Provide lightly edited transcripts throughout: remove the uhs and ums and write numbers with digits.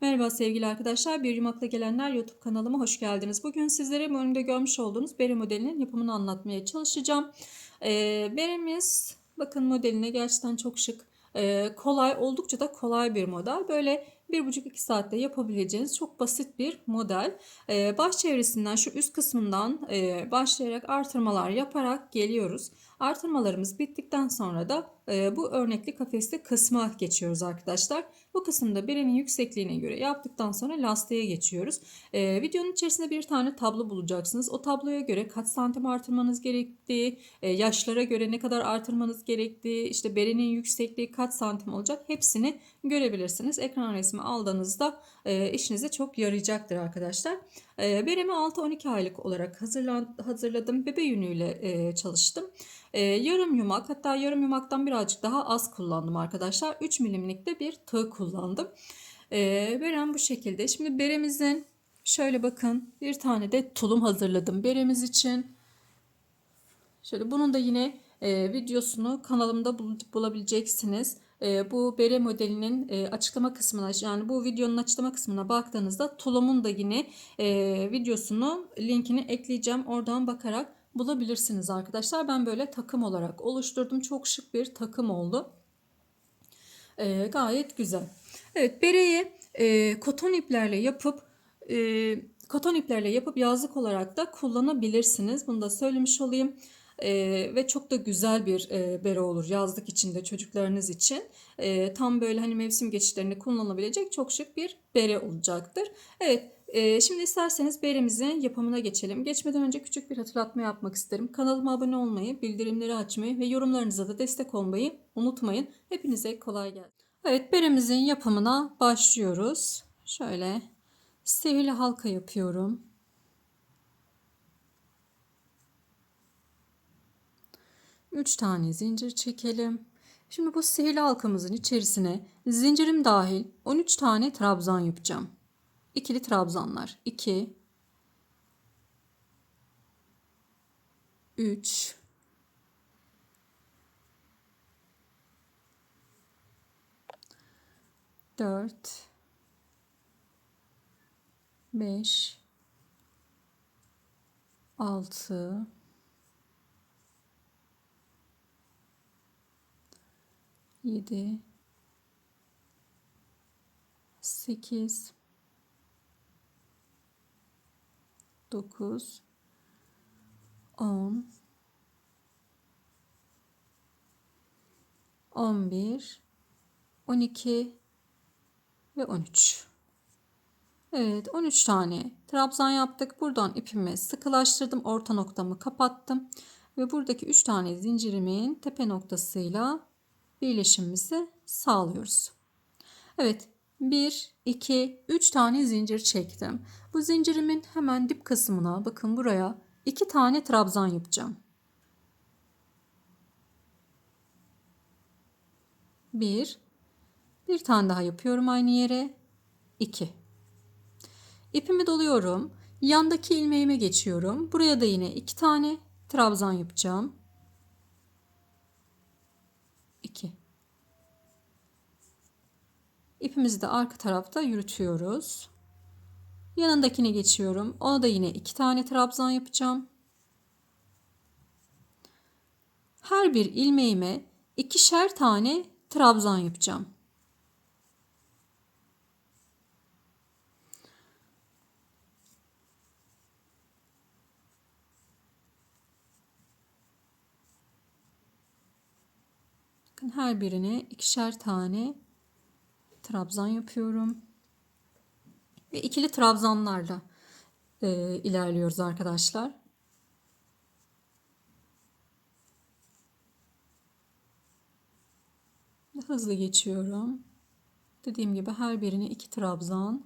Merhaba sevgili arkadaşlar, Bir Yumakla Gelenler YouTube kanalıma hoş geldiniz. Bugün sizlere bu önümde görmüş olduğunuz bere modelinin yapımını anlatmaya çalışacağım. Beremiz, bakın modeline gerçekten çok şık, kolay, oldukça da kolay bir model. Böyle 1,5-2 saatte yapabileceğiniz çok basit bir model. Baş çevresinden, şu üst kısmından başlayarak artırmalar yaparak geliyoruz. Artırmalarımız bittikten sonra da bu örnekli kafesli kısma geçiyoruz arkadaşlar. Bu kısımda berenin yüksekliğine göre yaptıktan sonra lastiğe geçiyoruz. Videonun içerisinde bir tane tablo bulacaksınız. O tabloya göre kaç santim artırmanız gerektiği, yaşlara göre ne kadar artırmanız gerektiği, işte berenin yüksekliği kaç santim olacak, hepsini görebilirsiniz. Ekran resmi aldığınızda işinize çok yarayacaktır arkadaşlar. Beremi 6-12 aylık olarak hazırladım. Bebe yünüyle çalıştım. Yarım yumak, hatta yarım yumaktan birazcık daha az kullandım arkadaşlar. 3 milimlik de bir tığ kullandım. Berem bu şekilde. Şimdi beremizin şöyle bakın, bir tane de tulum hazırladım beremiz için. Şöyle bunun da yine videosunu kanalımda bulabileceksiniz. Bu bere modelinin açıklama kısmına, yani bu videonun açıklama kısmına baktığınızda tulumun da yine videosunu, linkini ekleyeceğim. Oradan bakarak bulabilirsiniz arkadaşlar. Ben böyle takım olarak oluşturdum. Çok şık bir takım oldu. Gayet güzel. Evet, bereyi koton iplerle yapıp yazlık olarak da kullanabilirsiniz. Bunu da söylemiş olayım. Ve çok da güzel bir bere olur yazlık içinde çocuklarınız için. Tam böyle hani mevsim geçişlerinde kullanılabilecek çok şık bir bere olacaktır. Evet. Şimdi isterseniz beremizin yapımına geçelim. Geçmeden önce küçük bir hatırlatma yapmak isterim. Kanalıma abone olmayı, bildirimleri açmayı ve yorumlarınıza da destek olmayı unutmayın. Hepinize kolay gelsin. Evet, beremizin yapımına başlıyoruz. Şöyle sihirli halka yapıyorum. Üç tane zincir çekelim. Şimdi bu sihirli halkamızın içerisine zincirim dahil 13 tane trabzan yapacağım. İkili trabzanlar. 2, 3, 4, 5, 6, 7, 8, 9, 10, 11, 12 ve 13. Evet, 13 tane trabzan yaptık. Buradan ipimi sıkılaştırdım. Orta noktamı kapattım. Ve buradaki 3 tane zincirimin tepe noktasıyla birleşimimizi sağlıyoruz. Evet, 1, 2, 3 tane zincir çektim. Bu zincirimin hemen dip kısmına, bakın buraya 2 tane trabzan yapacağım. 1 tane daha yapıyorum aynı yere. 2. İpimi doluyorum. Yandaki ilmeğime geçiyorum. Buraya da yine 2 tane trabzan yapacağım. 2. İpimizi de arka tarafta yürütüyoruz. Yanındakine geçiyorum. Ona da yine 2 tane trabzan yapacağım. Her bir ilmeğime 2'şer tane trabzan yapacağım. Bakın, her birine 2'şer tane trabzan yapıyorum. Ve ikili trabzanlarla ilerliyoruz arkadaşlar. Hızlı geçiyorum. Dediğim gibi her birine 2 trabzan.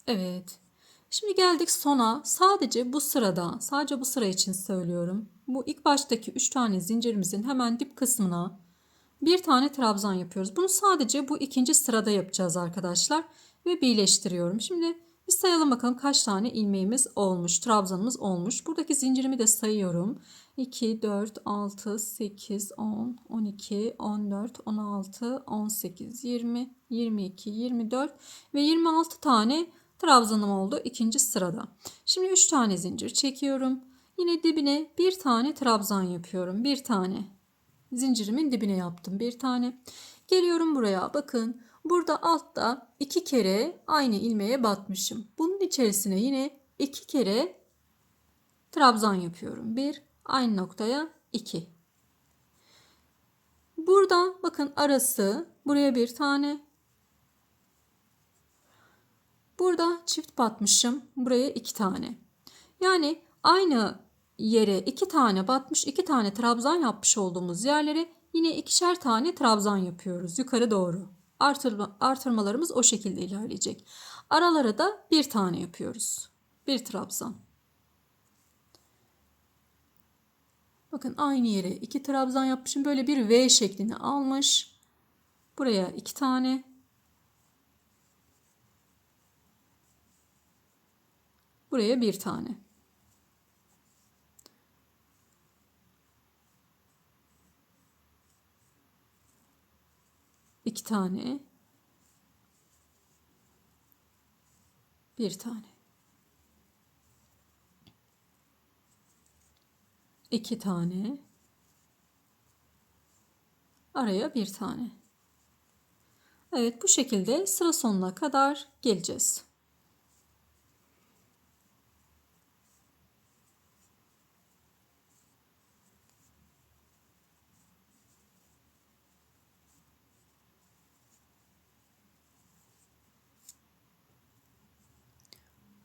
Evet. Şimdi geldik sona. Sadece bu sıra için söylüyorum. Bu ilk baştaki 3 tane zincirimizin hemen dip kısmına bir tane trabzan yapıyoruz. Bunu sadece bu ikinci sırada yapacağız arkadaşlar. Ve birleştiriyorum. Şimdi Bir sayalım bakalım kaç tane ilmeğimiz olmuş, trabzanımız olmuş. Buradaki zincirimi de sayıyorum. 2, 4, 6, 8, 10, 12, 14, 16, 18, 20, 22, 24 ve 26 tane trabzanım oldu ikinci sırada. Şimdi 3 tane zincir çekiyorum. Yine dibine bir tane trabzan yapıyorum. Bir tane. Zincirimin dibine yaptım bir tane. Geliyorum buraya. Bakın burada altta 2 kere aynı ilmeğe batmışım. Bunun içerisine yine 2 kere trabzan yapıyorum. Bir, aynı noktaya 2. Buradan bakın arası buraya bir tane. Burada çift batmışım. Buraya 2 tane. Yani aynı yere 2 tane batmış, 2 tane trabzan yapmış olduğumuz yerlere yine ikişer tane trabzan yapıyoruz yukarı doğru. Artırmalarımız o şekilde ilerleyecek. Aralara da bir tane yapıyoruz. Bir trabzan. Bakın aynı yere 2 trabzan yapmışım. Böyle bir V şeklini almış. Buraya 2 tane. Buraya bir tane. İki tane. Bir tane. 2 tane. Araya bir tane. Evet, bu şekilde sıra sonuna kadar geleceğiz.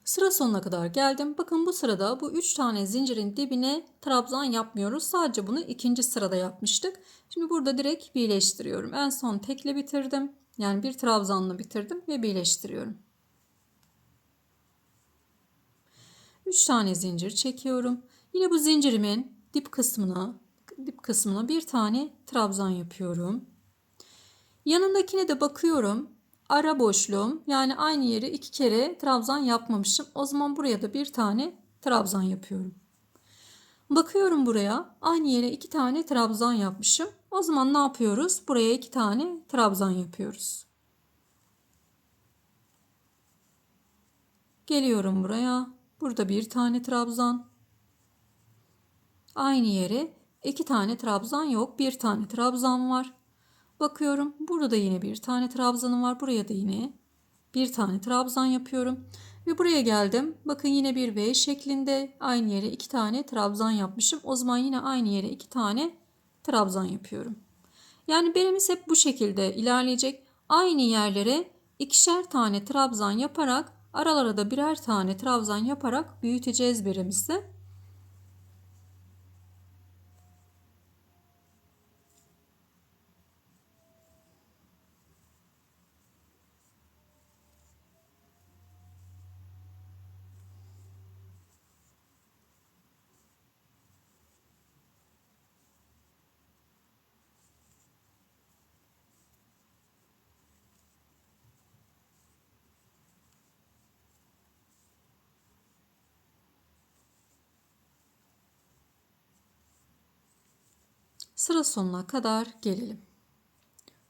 Sıra sonuna kadar geldim. Bakın bu sırada bu 3 tane zincirin dibine trabzan yapmıyoruz. Sadece bunu ikinci sırada yapmıştık. Şimdi burada direkt birleştiriyorum. En son tekle bitirdim. Yani bir trabzanla bitirdim ve birleştiriyorum. 3 tane zincir çekiyorum. Yine bu zincirimin dip kısmına bir tane trabzan yapıyorum. Yanındakine de bakıyorum. Ara boşluğum, yani aynı yeri 2 kere trabzan yapmamışım. O zaman buraya da bir tane trabzan yapıyorum. Bakıyorum buraya, aynı yere 2 tane trabzan yapmışım. O zaman ne yapıyoruz? Buraya 2 tane trabzan yapıyoruz. Geliyorum buraya. Burada bir tane trabzan. Aynı yere 2 tane trabzan yok. Bir tane trabzan var. Bakıyorum. Burada da yine bir tane trabzanım var. Buraya da yine bir tane trabzan yapıyorum. Ve buraya geldim. Bakın yine bir V şeklinde aynı yere 2 tane trabzan yapmışım. O zaman yine aynı yere 2 tane trabzan yapıyorum. Yani belimiz hep bu şekilde ilerleyecek. Aynı yerlere ikişer tane trabzan yaparak, aralara da birer tane trabzan yaparak büyüteceğiz belimizi. Sıra sonuna kadar gelelim.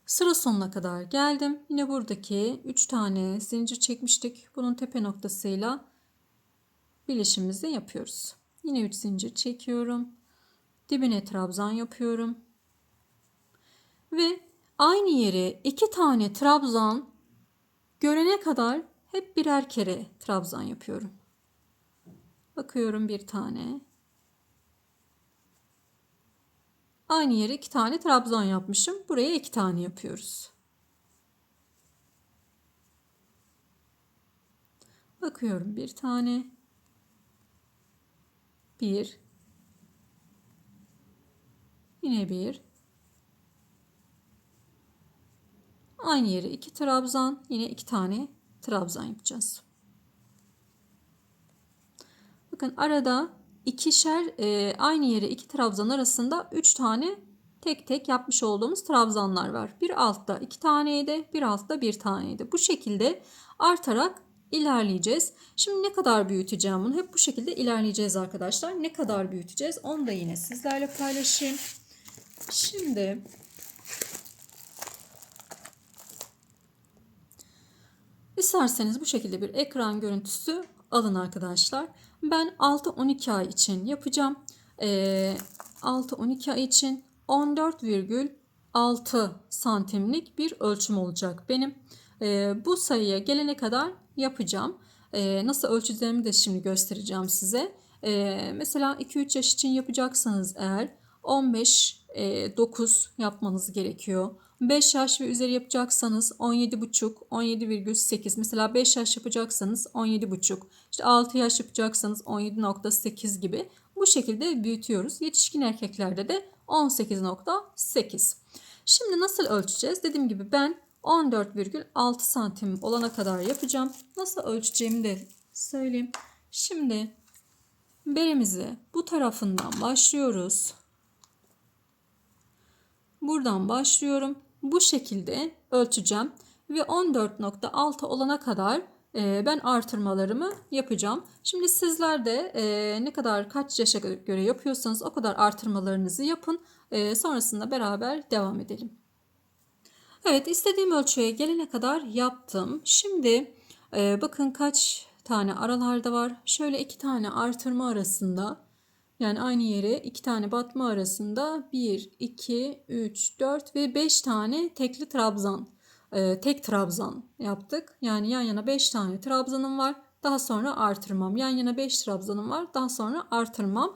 Sıra sonuna kadar geldim. Yine buradaki 3 tane zincir çekmiştik. Bunun tepe noktasıyla birleşimimizi yapıyoruz. Yine 3 zincir çekiyorum. Dibine trabzan yapıyorum. Ve aynı yere 2 tane trabzan görene kadar hep birer kere trabzan yapıyorum. Bakıyorum bir tane. Aynı yere 2 tane trabzan yapmışım. Buraya 2 tane yapıyoruz. Bakıyorum bir tane. Bir. Yine bir. Aynı yere 2 trabzan. Yine 2 tane trabzan yapacağız. Bakın arada ikişer aynı yere 2 trabzan arasında 3 tane tek tek yapmış olduğumuz trabzanlar var. Bir altta 2 taneydi, bir altta 1 taneydi. Bu şekilde artarak ilerleyeceğiz. Şimdi ne kadar büyüteceğim bunu? Hep bu şekilde ilerleyeceğiz arkadaşlar. Ne kadar büyüteceğiz? Onu da yine sizlerle paylaşayım. Şimdi isterseniz bu şekilde bir ekran görüntüsü alın arkadaşlar. Ben 6-12 ay için yapacağım. 6-12 ay için 14,6 santimlik bir ölçüm olacak benim. Bu sayıya gelene kadar yapacağım. Nasıl ölçeceğimi de şimdi göstereceğim size. Mesela 2-3 yaş için yapacaksanız eğer 15,9 yapmanız gerekiyor. 5 yaş ve üzeri yapacaksanız 17,5, 17,8. Mesela 5 yaş yapacaksanız 17,5. İşte 6 yaş yapacaksanız 17,8 gibi. Bu şekilde büyütüyoruz. Yetişkin erkeklerde de 18,8. Şimdi nasıl ölçeceğiz? Dediğim gibi ben 14,6 santim olana kadar yapacağım. Nasıl ölçeceğimi de söyleyeyim. Şimdi beremizi bu tarafından başlıyoruz. Buradan başlıyorum. Bu şekilde ölçeceğim ve 14,6 olana kadar ben artırmalarımı yapacağım. Şimdi sizler de ne kadar kaç yaşa göre yapıyorsanız o kadar artırmalarınızı yapın. Sonrasında beraber devam edelim. Evet, istediğim ölçüye gelene kadar yaptım. Şimdi bakın kaç tane aralarda var. Şöyle 2 tane artırma arasında, yani aynı yere 2 tane batma arasında 1, 2, 3, 4 ve 5 tane tekli trabzan, tek trabzan yaptık. Yani yan yana 5 tane trabzanım var. Daha sonra artırmam. Yan yana 5 trabzanım var. Daha sonra artırmam.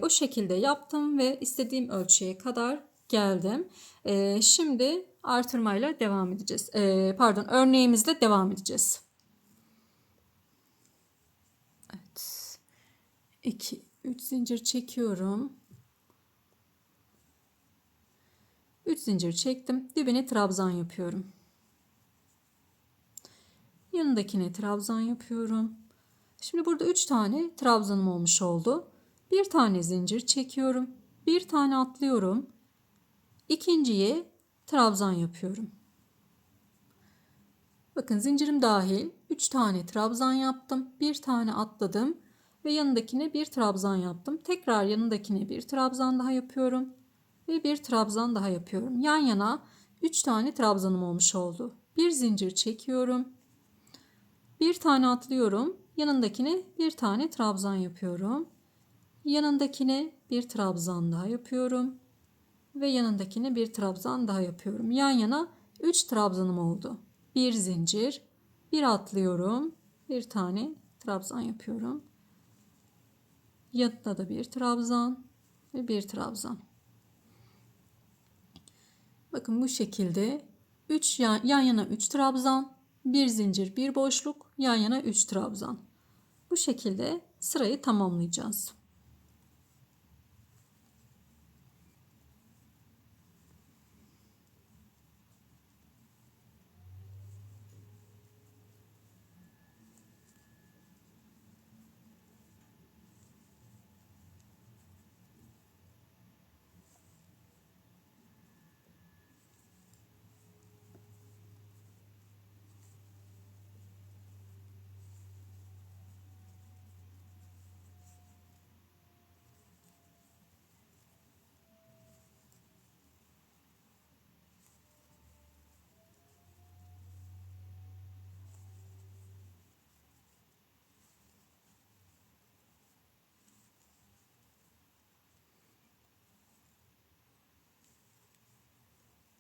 O şekilde yaptım ve istediğim ölçüye kadar geldim. Şimdi artırmayla devam edeceğiz. Pardon, örneğimizle devam edeceğiz. Evet. 2, 3 zincir çekiyorum. 3 zincir çektim. Dibine trabzan yapıyorum. Yanındakine trabzan yapıyorum. Şimdi burada 3 tane trabzanım olmuş oldu. Bir tane zincir çekiyorum. Bir tane atlıyorum. İkinciye trabzan yapıyorum. Bakın zincirim dahil 3 tane trabzan yaptım. Bir tane atladım ve yanındakine bir trabzan yaptım. Tekrar yanındakine bir trabzan daha yapıyorum ve bir trabzan daha yapıyorum. Yan yana 3 tane trabzanım olmuş oldu. Bir zincir çekiyorum. Bir tane atlıyorum. Yanındakine bir tane trabzan yapıyorum. Yanındakine bir trabzan daha yapıyorum ve yanındakine bir trabzan daha yapıyorum. Yan yana 3 trabzanım oldu. Bir zincir, bir atlıyorum, bir tane trabzan yapıyorum. Yanında da bir trabzan ve bir trabzan. Bakın bu şekilde 3 yan yana 3 trabzan, bir zincir, bir boşluk, yan yana 3 trabzan. Bu şekilde sırayı tamamlayacağız.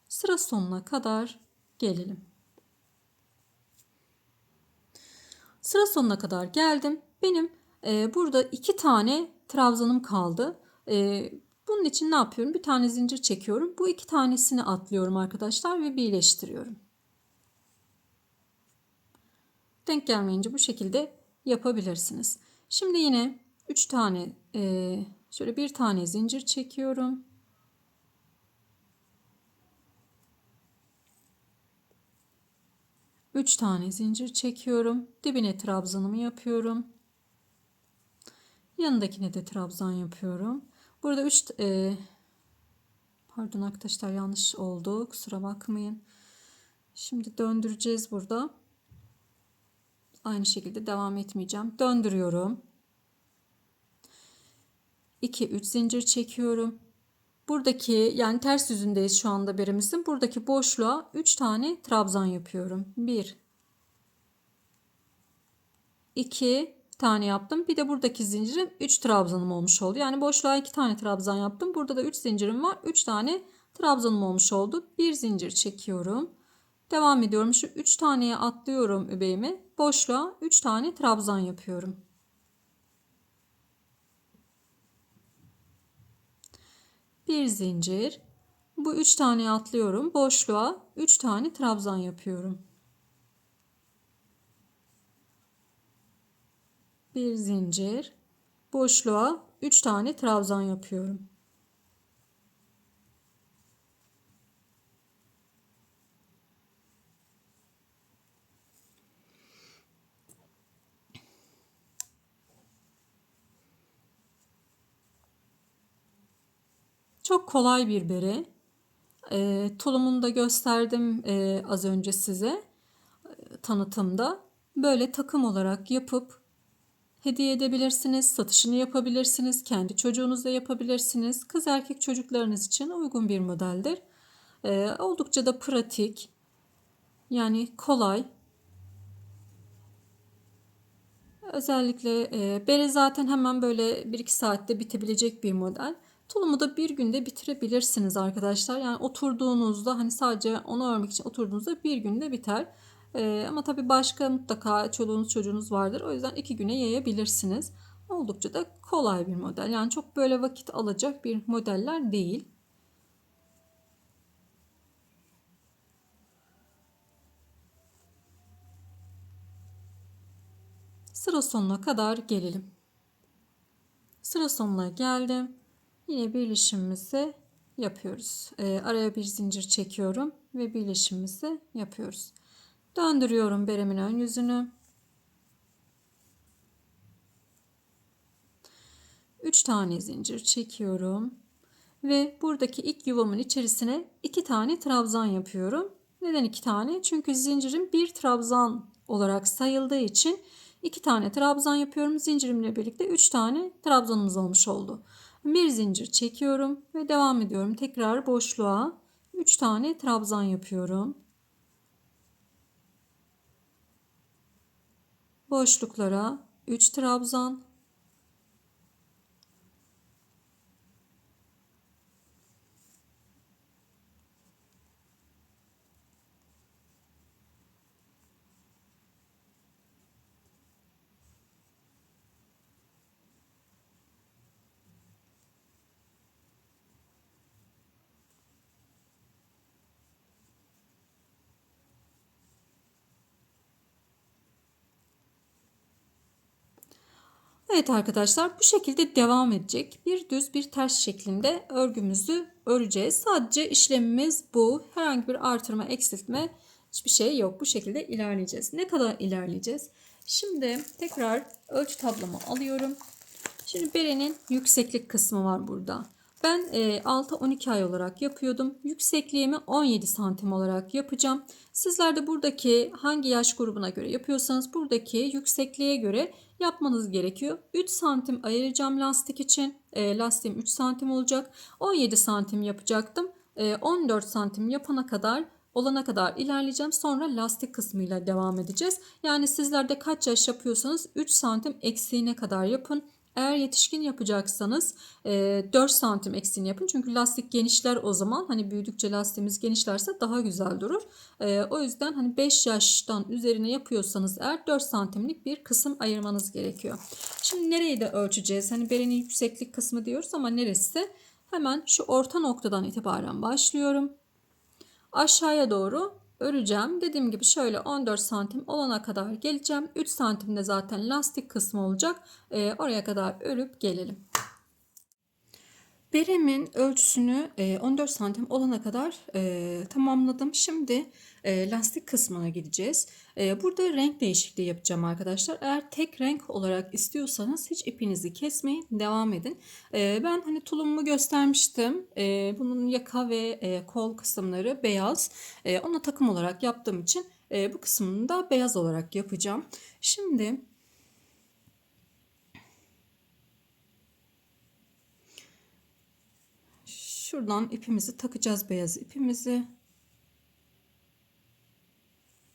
Sıra sonuna kadar gelelim. Sıra sonuna kadar geldim. Benim burada 2 tane trabzanım kaldı. Bunun için ne yapıyorum? Bir tane zincir çekiyorum. Bu 2 tanesini atlıyorum arkadaşlar ve birleştiriyorum. Denk gelmeyince bu şekilde yapabilirsiniz. Şimdi yine 3 tane şöyle bir tane zincir çekiyorum. Üç tane zincir çekiyorum. Dibine trabzanımı yapıyorum. Yanındakine de trabzan yapıyorum. Burada 3 pardon arkadaşlar, yanlış oldu. Kusura bakmayın. Şimdi döndüreceğiz burada. Aynı şekilde devam etmeyeceğim. Döndürüyorum. 2 3 zincir çekiyorum. Buradaki yani ters yüzündeyiz şu anda birimizin. Buradaki boşluğa 3 tane trabzan yapıyorum. 1 2 tane yaptım. Bir de buradaki zincirim 3 trabzanım olmuş oldu. Yani boşluğa 2 tane trabzan yaptım. Burada da 3 zincirim var. 3 tane trabzanım olmuş oldu. Bir zincir çekiyorum. Devam ediyorum. Şu 3 taneye atlıyorum übeğimi. Boşluğa 3 tane trabzan yapıyorum. Bir zincir. Bu 3 taneye atlıyorum. Boşluğa 3 tane trabzan yapıyorum. Bir zincir. Boşluğa 3 tane trabzan yapıyorum. Çok kolay bir bere. Tulumunu da gösterdim az önce size tanıtımda. Böyle takım olarak yapıp hediye edebilirsiniz, satışını yapabilirsiniz, kendi çocuğunuzla yapabilirsiniz. Kız erkek çocuklarınız için uygun bir modeldir. Oldukça da pratik, yani kolay. Özellikle bere zaten hemen böyle 1-2 saatte bitebilecek bir model. Tulumu da bir günde bitirebilirsiniz arkadaşlar. Yani oturduğunuzda hani sadece onu örmek için oturduğunuzda bir günde biter. Ama tabii başka mutlaka çoluğunuz çocuğunuz vardır. O yüzden 2 güne yayabilirsiniz. Oldukça da kolay bir model. Yani çok böyle vakit alacak bir modeller değil. Sıra sonuna kadar gelelim. Sıra sonuna geldim. Yine birleşimimizi yapıyoruz. Araya bir zincir çekiyorum ve birleşimimizi yapıyoruz. Döndürüyorum beremin ön yüzünü. 3 tane zincir çekiyorum ve buradaki ilk yuvamın içerisine 2 tane trabzan yapıyorum. Neden 2 tane? Çünkü zincirim bir trabzan olarak sayıldığı için 2 tane trabzan yapıyorum. Zincirimle birlikte 3 tane trabzanımız olmuş oldu. Bir zincir çekiyorum ve devam ediyorum. Tekrar boşluğa 3 tane trabzan yapıyorum. Boşluklara 3 trabzan. Evet arkadaşlar, bu şekilde devam edecek. Bir düz bir ters şeklinde örgümüzü öreceğiz. Sadece işlemimiz bu. Herhangi bir artırma, eksiltme hiçbir şey yok. Bu şekilde ilerleyeceğiz. Ne kadar ilerleyeceğiz? Şimdi tekrar ölçü tablomu alıyorum. Şimdi berenin yükseklik kısmı var burada. Ben 6-12 ay olarak yapıyordum. Yüksekliğimi 17 santim olarak yapacağım. Sizler de buradaki hangi yaş grubuna göre yapıyorsanız buradaki yüksekliğe göre yapmanız gerekiyor. 3 santim ayıracağım lastik için. Lastiğim 3 santim olacak. 17 santim yapacaktım. 14 santim yapana kadar olana kadar ilerleyeceğim. Sonra lastik kısmıyla devam edeceğiz. Yani sizler de kaç yaş yapıyorsanız 3 santim eksiğine kadar yapın. Eğer yetişkin yapacaksanız 4 santim eksiğini yapın. Çünkü lastik genişler o zaman. Hani büyüdükçe lastiğimiz genişlerse daha güzel durur. O yüzden hani 5 yaştan üzerine yapıyorsanız eğer 4 santimlik bir kısım ayırmanız gerekiyor. Şimdi nereyi de ölçeceğiz? Hani berenin yükseklik kısmı diyoruz ama neresi? Hemen şu orta noktadan itibaren başlıyorum. Aşağıya doğru öreceğim. Dediğim gibi şöyle 14 santim olana kadar geleceğim. 3 santimde zaten lastik kısmı olacak. Oraya kadar örüp gelelim. Beremin ölçüsünü 14 santim olana kadar tamamladım. Şimdi lastik kısmına gideceğiz. Burada renk değişikliği yapacağım arkadaşlar. Eğer tek renk olarak istiyorsanız hiç ipinizi kesmeyin. Devam edin. Ben hani tulumumu göstermiştim. Bunun yaka ve kol kısımları beyaz. Ona takım olarak yaptığım için Bu kısmını da beyaz olarak yapacağım. Şimdi şuradan ipimizi takacağız, beyaz ipimizi.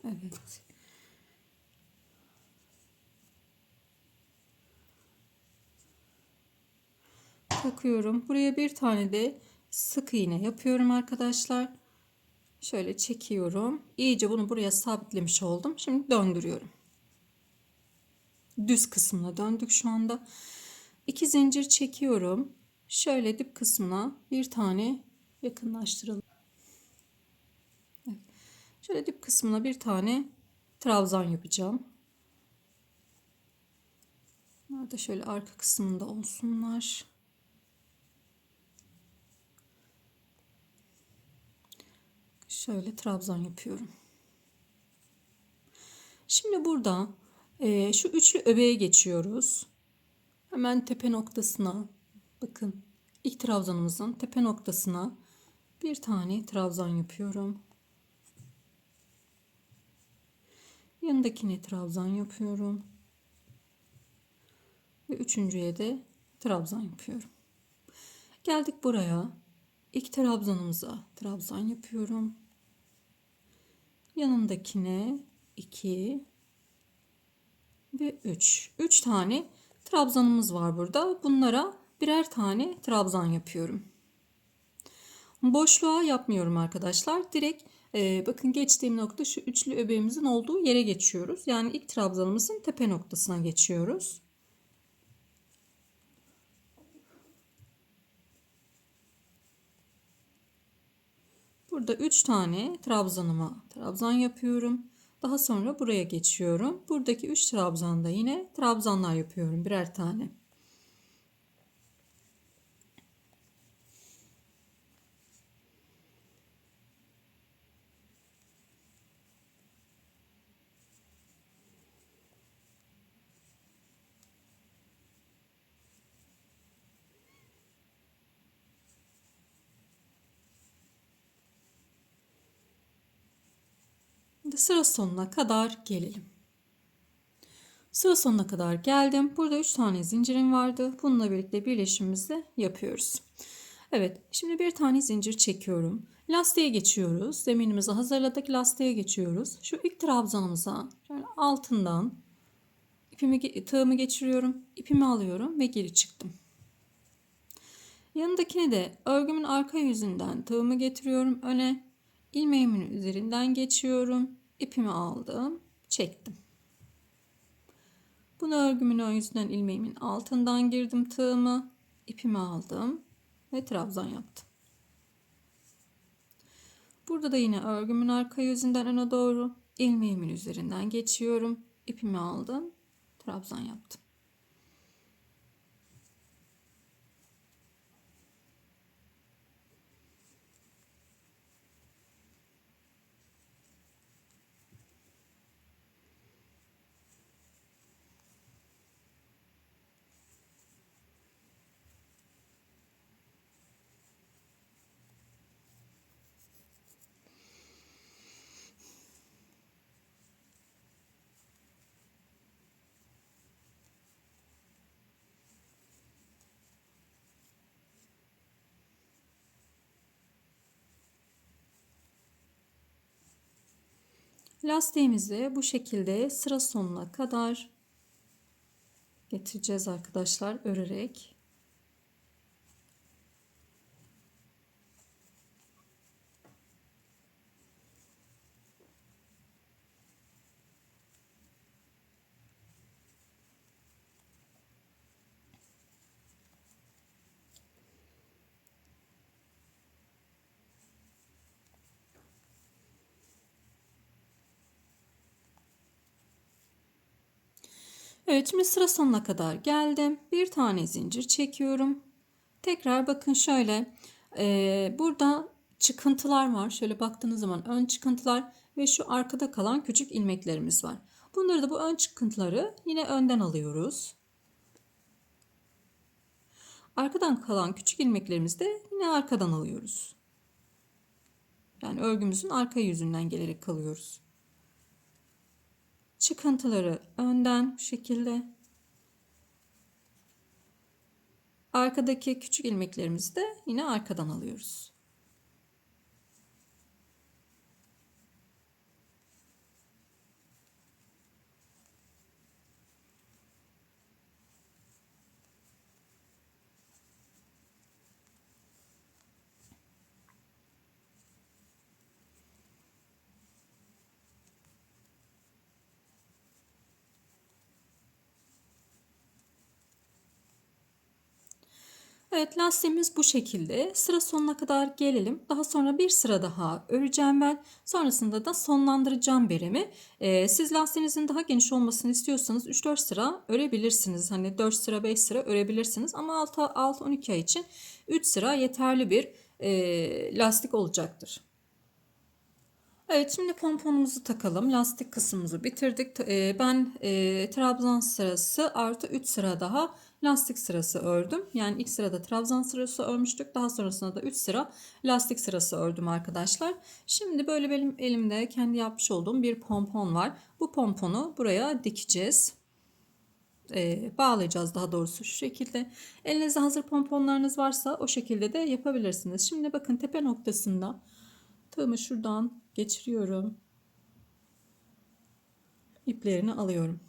Evet. Takıyorum. Buraya bir tane de sık iğne yapıyorum arkadaşlar. Şöyle çekiyorum. İyice bunu buraya sabitlemiş oldum. Şimdi döndürüyorum. Düz kısmına döndük şu anda. 2 zincir çekiyorum. Şöyle dip kısmına bir tane yakınlaştıralım. Evet. Şöyle dip kısmına bir tane trabzan yapacağım. Bunlar da şöyle arka kısmında olsunlar. Şöyle trabzan yapıyorum. Şimdi burada şu üçlü öbeğe geçiyoruz. Hemen tepe noktasına, bakın ilk trabzanımızın tepe noktasına bir tane trabzan yapıyorum. Yanındakine trabzan yapıyorum. Ve üçüncüye de trabzan yapıyorum. Geldik buraya. İlk trabzanımıza trabzan yapıyorum. Yanındakine 2 ve 3. 3 tane trabzanımız var burada. Bunlara birer tane trabzan yapıyorum. Boşluğa yapmıyorum arkadaşlar. Direkt bakın geçtiğim nokta şu üçlü öbeğimizin olduğu yere geçiyoruz. Yani ilk trabzanımızın tepe noktasına geçiyoruz. Burada 3 tane trabzan yapıyorum. Daha sonra buraya geçiyorum. Buradaki 3 trabzanda yine trabzanlar yapıyorum birer tane. Şimdi sıra sonuna kadar gelelim. Sıra sonuna kadar geldim. Burada 3 tane zincirim vardı. Bununla birlikte birleşimimizi yapıyoruz. Evet, şimdi bir tane zincir çekiyorum. Lastiğe geçiyoruz. Zeminimizi hazırladık. Lastiğe geçiyoruz. Şu ilk trabzanımıza şöyle altından tığımı geçiriyorum. İpimi alıyorum ve geri çıktım. Yanındakine de örgümün arka yüzünden tığımı getiriyorum öne. İlmeğimin üzerinden geçiyorum. İpimi aldım, çektim. Bunu örgümün ön yüzünden ilmeğimin altından girdim tığımı, ipimi aldım ve trabzan yaptım. Burada da yine örgümün arka yüzünden öne doğru ilmeğimin üzerinden geçiyorum. İpimi aldım, trabzan yaptım. Lastiğimizi bu şekilde sıra sonuna kadar getireceğiz arkadaşlar, örerek. Evet, şimdi sıra sonuna kadar geldim. Bir tane zincir çekiyorum. Tekrar bakın şöyle burada çıkıntılar var. Şöyle baktığınız zaman ön çıkıntılar ve şu arkada kalan küçük ilmeklerimiz var. Bunları da bu ön çıkıntıları yine önden alıyoruz. Arkadan kalan küçük ilmeklerimizi de yine arkadan alıyoruz. Yani örgümüzün arka yüzünden gelerek kalıyoruz. Çıkıntıları önden bu şekilde. Arkadaki küçük ilmeklerimizi de yine arkadan alıyoruz. Evet, lastiğimiz bu şekilde. Sıra sonuna kadar gelelim. Daha sonra bir sıra daha öreceğim ben. Sonrasında da sonlandıracağım beremi. Siz lastiğinizin daha geniş olmasını istiyorsanız 3-4 sıra örebilirsiniz. Hani 4 sıra 5 sıra örebilirsiniz. Ama 6-12 ay için 3 sıra yeterli bir lastik olacaktır. Evet, şimdi pomponumuzu takalım. Lastik kısmımızı bitirdik. Ben trabzan sırası artı 3 sıra daha lastik sırası ördüm. Yani ilk sırada trabzan sırası örmüştük. Daha sonrasında da 3 sıra lastik sırası ördüm arkadaşlar. Şimdi böyle benim elimde kendi yapmış olduğum bir pompon var. Bu pomponu buraya dikeceğiz. Bağlayacağız daha doğrusu şu şekilde. Elinizde hazır pomponlarınız varsa o şekilde de yapabilirsiniz. Şimdi bakın tepe noktasında tığımı şuradan geçiriyorum. İplerini alıyorum.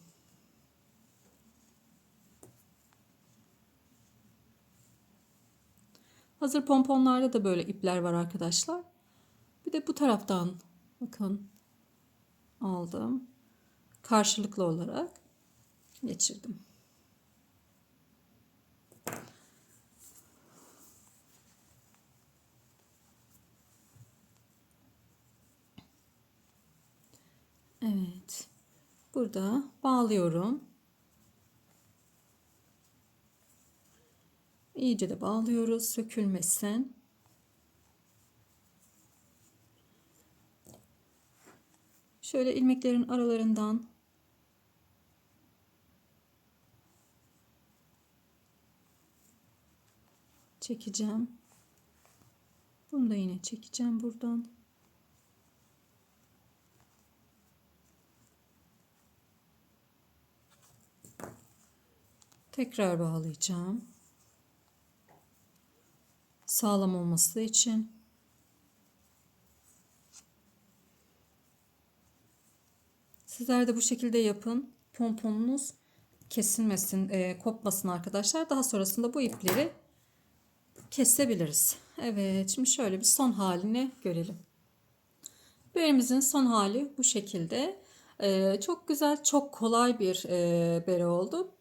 Hazır pomponlarda da böyle ipler var arkadaşlar. Bir de bu taraftan bakın aldım. Karşılıklı olarak geçirdim. Evet. Burada bağlıyorum. İyice de bağlıyoruz sökülmesin. Şöyle ilmeklerin aralarından çekeceğim. Bunu da yine çekeceğim buradan. Tekrar bağlayacağım. Sağlam olması için. Sizler de bu şekilde yapın. Pomponunuz kesilmesin, kopmasın arkadaşlar. Daha sonrasında bu ipleri kesebiliriz. Evet, şimdi şöyle bir son halini görelim. Berimizin son hali bu şekilde. Çok güzel, çok kolay bir bere oldu.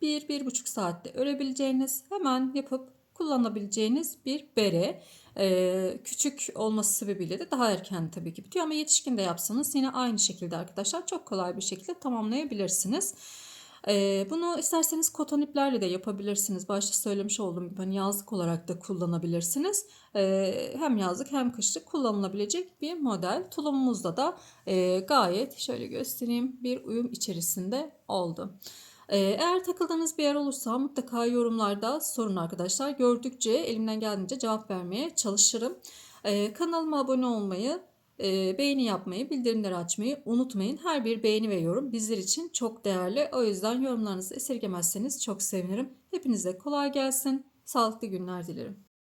1-1,5 saatte örebileceğiniz, hemen yapıp kullanabileceğiniz bir bere. Küçük olması sebebiyle de daha erken tabii ki bitiyor ama yetişkin de yapsanız yine aynı şekilde arkadaşlar çok kolay bir şekilde tamamlayabilirsiniz. Bunu isterseniz koton iplerle de yapabilirsiniz. Başta söylemiş olduğum gibi hani yazlık olarak da kullanabilirsiniz. Hem yazlık hem kışlık kullanılabilecek bir model. Tulumumuzda da gayet şöyle göstereyim bir uyum içerisinde oldu. Eğer takıldığınız bir yer olursa mutlaka yorumlarda sorun arkadaşlar. Gördükçe elimden geldiğince cevap vermeye çalışırım. Kanalıma abone olmayı, beğeni yapmayı, bildirimleri açmayı unutmayın. Her bir beğeni ve yorum bizler için çok değerli. O yüzden yorumlarınızı esirgemezseniz çok sevinirim. Hepinize kolay gelsin. Sağlıklı günler dilerim.